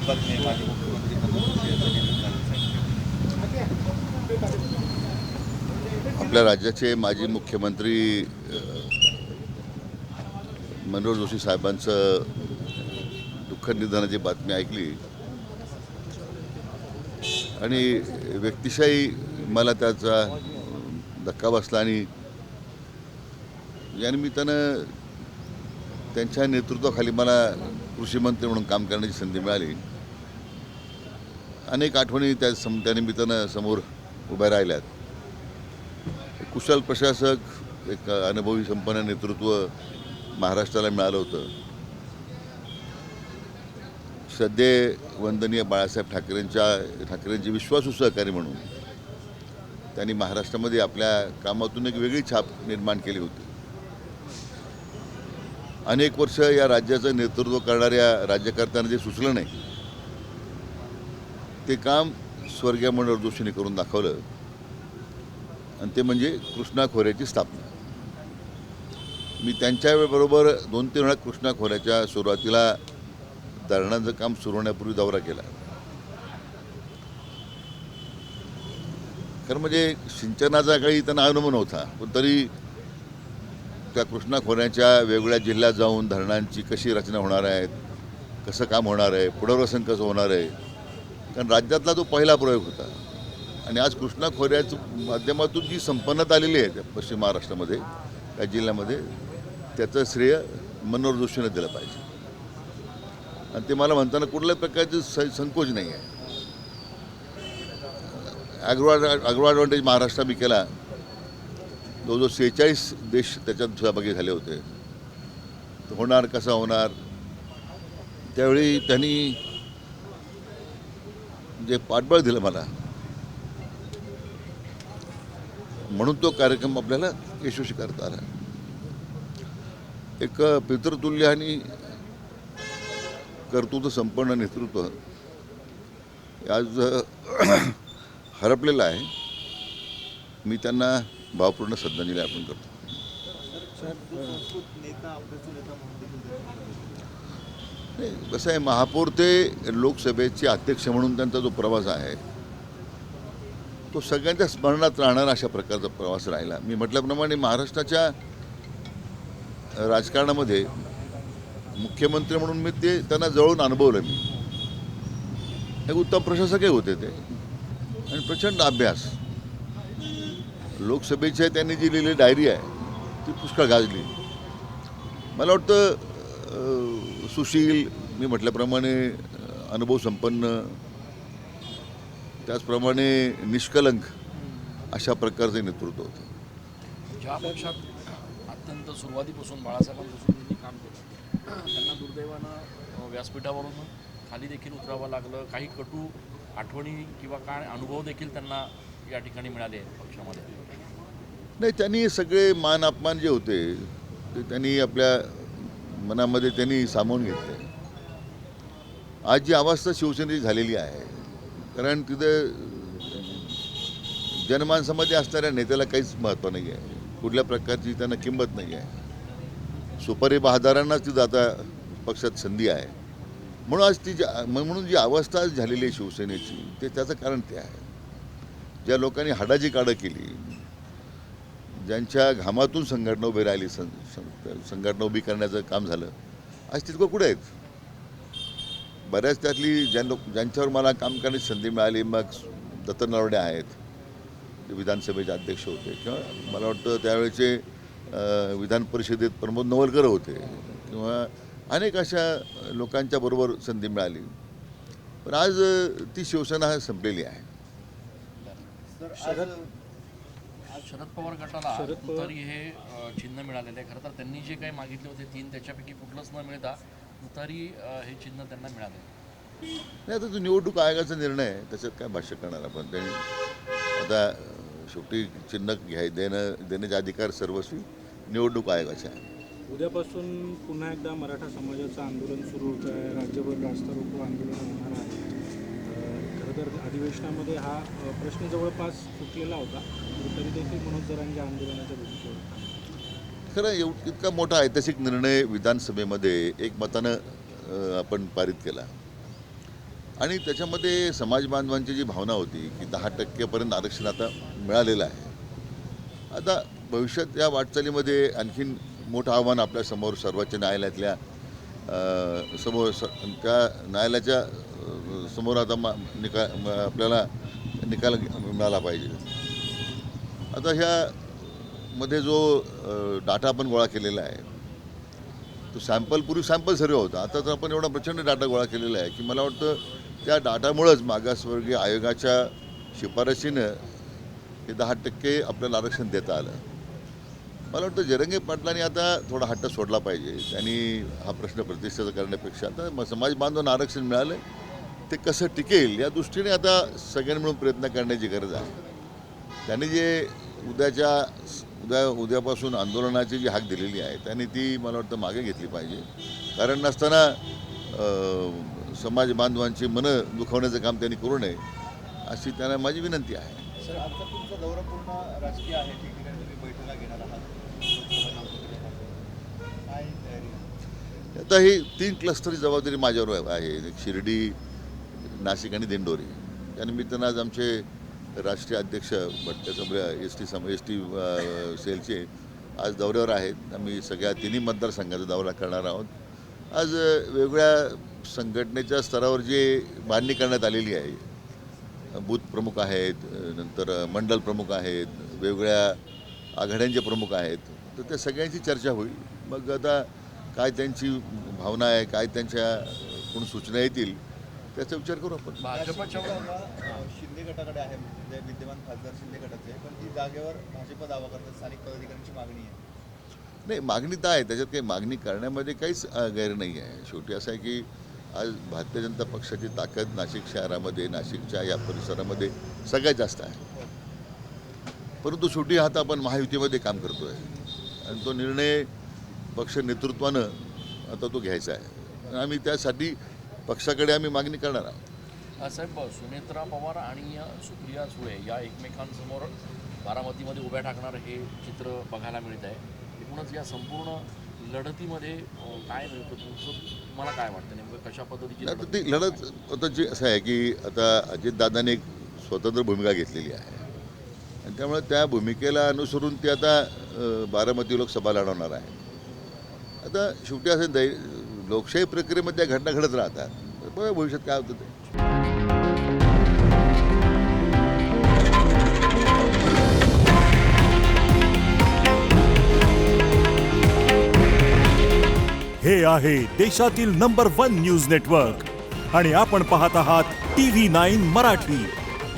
विवादित बातमी आहे माजी मुख्यमंत्री मनोहर जोशी यांचं निधन झालं. आपल्या राज्याचे माजी मुख्यमंत्री मनोहर जोशी साहेबांचं दुःखद निधनाची बातमी ऐकली आणि व्यक्तिशही मला त्याचा धक्का बसला आणि या निमित्तानं त्यांच्या नेतृत्वाखाली मला कृषी मंत्री म्हणून काम करण्याची संधी मिळाली. अनेक आठवणी त्या निमित्तानं समोर उभ्या राहिल्यात. कुशल प्रशासक, एक अनुभवी संपन्न नेतृत्व महाराष्ट्राला मिळालं होतं. श्रद्धेय वंदनीय बाळासाहेब ठाकरेंचे विश्वासू सहकारी म्हणून त्यांनी महाराष्ट्रामध्ये आपल्या कामातून एक वेगळी छाप निर्माण केली होती. अनेक वर्ष या राज्याचं नेतृत्व करणाऱ्या राज्यकर्त्यांना जे सुचलं नाही ते काम स्वर्गीय मनोहर जोशींनी करून दाखवलं आणि ते म्हणजे कृष्णा खोऱ्याची स्थापना. मी त्यांच्याबरोबर 2-3 वेळा कृष्णा खोऱ्याच्या सुरुवातीला धरणांचं काम सुरू होण्यापूर्वी दौरा केला. कारण म्हणजे सिंचनाचा काही त्यांना अनुभव नव्हता, पण तरी त्या कृष्णा खोऱ्याच्या वेगवेगळ्या जिल्ह्यात जाऊन धरणांची कशी रचना होणार आहे, कसं काम होणार आहे, पुनर्वसन कसं होणार आहे, कारण राज्यातला तो पहिला प्रयोग होता. आणि आज कृष्णा खोऱ्याच्या माध्यमातून जी संपन्नता आलेली आहे पश्चिम महाराष्ट्रामध्ये त्या जिल्ह्यामध्ये, त्याचं श्रेय मनोहर जोशींना दिलं पाहिजे. आणि ते मला म्हणताना कुठल्याही प्रकारचे संकोच नाही आहे. ॲग्रो ॲडव्हान्टेज महाराष्ट्र मी केला. जवळजवळ 46 देश त्याच्यात सहभागी झाले होते. होणार कसा होणार, त्यावेळी त्यांनी जे पाठबळ दिलं मला, म्हणून तो कार्यक्रम आपल्याला यशस्वी करता आला. एक पितृतुल्य आणि कर्तृत्व संपन्न नेतृत्व आज हरपलेलं आहे. मी त्यांना भावपूर्ण श्रद्धांजली अर्पण करतो. कसं आहे, महापौर ते लोकसभेचे अध्यक्ष म्हणून त्यांचा जो प्रवास आहे तो सगळ्यांच्या स्मरणात राहणारा अशा प्रकारचा प्रवास राहिला. मी म्हटल्याप्रमाणे महाराष्ट्राच्या राजकारणामध्ये मुख्यमंत्री म्हणून मी त्यांना जवळून अनुभवलं. मी एक उत्तम प्रशासकही होते ते आणि प्रचंड अभ्यास. लोकसभेची त्यांनी जी लिहिलेली डायरी आहे ती पुष्कळ गाजली. मला वाटतं सुशील, मी म्हटल्याप्रमाणे अनुभव संपन्न, त्याचप्रमाणे निष्कलंक अशा प्रकारचे नेतृत्व होतं. ज्या पक्षात अत्यंत सुरुवातीपासून बाळासाहेबांपासून त्यांनी काम केलं, त्यांना दुर्दैवानं व्यासपीठावरून खाली देखील उतरावं लागलं. काही कटू आठवणी किंवा काय अनुभव देखील त्यांना या ठिकाणी मिळाले पक्षामध्ये. नाही, त्यांनी सगळे मान अपमान जे होते ते त्यांनी आपल्या मनामध्ये त्यांनी सामावून घेतले. आज जी अवस्था शिवसेनेची झालेली आहे, कारण तिथे जनमानसामध्ये असणाऱ्या नेत्याला काहीच महत्त्व नाही आहे, कुठल्या प्रकारची त्यांना किंमत नाही आहे. सुपारी बहादारांनाच तिथं आता पक्षात संधी आहे. म्हणून जी अवस्था झालेली आहे शिवसेनेची, त्याचं कारण ते आहे. ज्या लोकांनी हाडाची काढं केली, ज्यांच्या घामातून संघटना उभी राहिली, संघटना उभी करण्याचं काम झालं, आज तितकं कुठे आहेत. बऱ्याच त्यातली ज्यांच्यावर मला काम करण्याची संधी मिळाली, मग दत्त नरवडे आहेत, ते विधानसभेचे अध्यक्ष होते, किंवा मला वाटतं त्यावेळेचे विधान परिषदेत प्रमोद नवलकर होते, किंवा अनेक अशा लोकांच्या बरोबर संधी मिळाली. पण आज ती शिवसेना संपलेली आहे. शरद पवार गटाला तुतारी हे चिन्ह मिळालेलं आहे. खरं तर त्यांनी जे काही मागितले होते 3 त्याच्यापैकी कुठलंच न मिळता तुतारी हे चिन्ह त्यांना मिळाले. नाही, आता तो निवडणूक आयोगाचा निर्णय आहे, त्याच्यात काय भाष्य करणार आपण. त्यांनी आता शेवटी चिन्ह देण्याचा अधिकार सर्वस्वी निवडणूक आयोगाचा आहे. उद्यापासून पुन्हा एकदा मराठा समाजाचं आंदोलन सुरू होतं आहे. राज्यभर रास्ता रोको आंदोलन होणार आहे. खरं तर अधिवेशनामध्ये हा प्रश्न जवळपास सुटलेला होता, तरी देखील मनोज जरांगे आंदोलनाच्या भूमिकेवर होता. खरं इतका मोठा ऐतिहासिक निर्णय विधानसभेमध्ये एकमतानं आपण पारित केला. आणि त्याच्यामध्ये समाज बांधवांची जी भावना होती की 10% आरक्षण आता मिळालेलं आहे. आता भविष्यात या वाटचालीमध्ये आणखीन मोठं आव्हान आपल्यासमोर सर्वोच्च न्यायालयातल्या त्या न्यायालयाच्या समोर आता आपल्याला निकाल मिळाला पाहिजे. आता ह्यामध्ये जो डाटा आपण गोळा केलेला आहे तो पूर्वी सॅम्पल सर्वे होता. आता तर आपण एवढा प्रचंड डाटा गोळा केलेला आहे की मला वाटतं त्या डाटामुळंच मागासवर्गीय आयोगाच्या शिफारशीनं हे 10% आपल्याला आरक्षण देता आलं. मला वाटतं जरंगे पाटलांनी आता थोडा हट्ट सोडला पाहिजे. त्यांनी हा प्रश्न प्रतिष्ठेचा करण्यापेक्षा आता समाज बांधवांना आरक्षण मिळालं ते कसं टिकेल या दृष्टीने आता सगळ्यांनी मिळून प्रयत्न करण्याची गरज आहे. त्यांनी जे उद्यापासून आंदोलनाची जी हाक दिलेली आहे त्यांनी ती मला वाटतं मागे घेतली पाहिजे. कारण नसताना समाज बांधवांची मनं दुखवण्याचं काम त्यांनी करू नये अशी त्यांना माझी विनंती आहे. सर, आजचा तुमचा दौरा पूर्ण राजकीय आहे. ठिकठिकाणी तुम्ही बैठका घेणार आहात. काय तयारी? आता ही 3 क्लस्टरची जबाबदारी माझ्यावर आहे. एक शिर्डी, नाशिक आणि दिंडोरी. त्यानिमित्तानं आज आमचे राष्ट्रीय अध्यक्ष भट्टे एस टी सेलचे आज दौऱ्यावर आहेत. आम्ही सगळ्या 3 मतदारसंघाचा दौरा करणार आहोत. आज वेगवेगळ्या संघटनेच्या स्तरावर जी मांडणी करण्यात आलेली आहे, बूथ प्रमुख आहेत, नंतर मंडल प्रमुख आहेत, वेगवेगळ्या आघाड्यांचे प्रमुख आहेत, तर त्या सगळ्यांची चर्चा होईल. मग आता काय त्यांची भावना आहे, काय त्यांच्या कोण सूचना येतील त्याचा विचार करू आपण. भाजपच्या शिंदे गटाकडे आहे, म्हणजे विद्यमान खासदार शिंदे गटाचे, पण ती जागेवर भाजप दावा करतात. स्थानिक पदाधिकाऱ्यांची मागणी आहे. नाही, मागणी तर आहे, त्याच्यात काही मागणी करण्यामध्ये काहीच गैर नाही आहे. शेवटी असं आहे की आज भारतीय जनता पक्षाची ताकद नाशिक शहरामध्ये, नाशिकच्या या परिसरामध्ये सगळ्यात जास्त आहे. परंतु शेवटी आता आपण महायुतीमध्ये काम करतो आहे आणि तो निर्णय पक्ष नेतृत्वानं आता तो घ्यायचा आहे. आम्ही त्यासाठी पक्षाकडे आम्ही मागणी करणार आहोत. साहेब, सुनेत्रा पवार आणि सुप्रिया सुळे या एकमेकांसमोर बारामतीमध्ये उभ्या टाकणार हे चित्र बघायला मिळत आहे. एकूणच या संपूर्ण लढतीमध्ये काय मिळतं तुम्हाला काय वाटतं, नेमकं कशा पद्धतीची आता ती लढत आता जी असं आहे की आता अजितदादांनी एक स्वतंत्र भूमिका घेतलेली आहे आणि त्यामुळे त्या भूमिकेला अनुसरून ती आता बारामती लोकसभा लढवणार आहे. आता शेवटी असं लोकशाही प्रक्रियेमध्ये त्या घटना घडत राहतात. बघा भविष्यात काय होतं ते. हे आहे देशातील नंबर 1 न्यूज नेटवर्क आणि आपण पाहत आहात TV9 मराठी.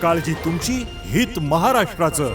काळजी तुमची, हित महाराष्ट्राचं.